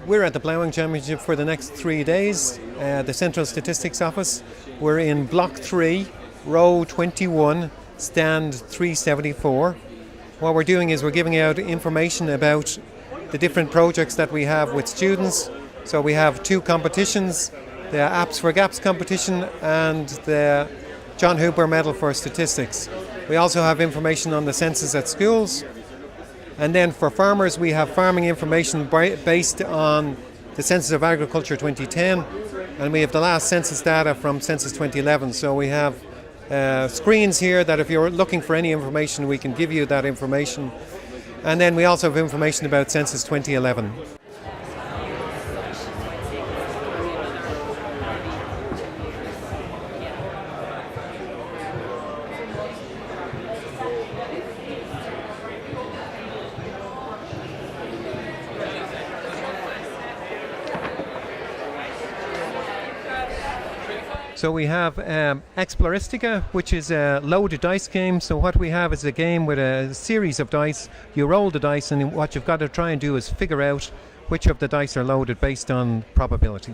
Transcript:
We're at the Ploughing Championship for the next 3 days, the Central Statistics Office. We're in Block 3, Row 21, Stand 374. What we're doing is we're giving out information about the different projects that we have with students. So we have 2 competitions, the Apps for Gaps competition and the John Hooper Medal for Statistics. We also have information on the census at schools. And then for farmers, we have farming information based on the Census of Agriculture 2010, and we have the last census data from Census 2011. So we have screens here that if you're looking for any information, we can give you that information. And then we also have information about Census 2011. So we have Exploristica, which is a loaded dice game. So what we have is a game with a series of dice. You roll the dice, and what you've got to try and do is figure out which of the dice are loaded based on probability.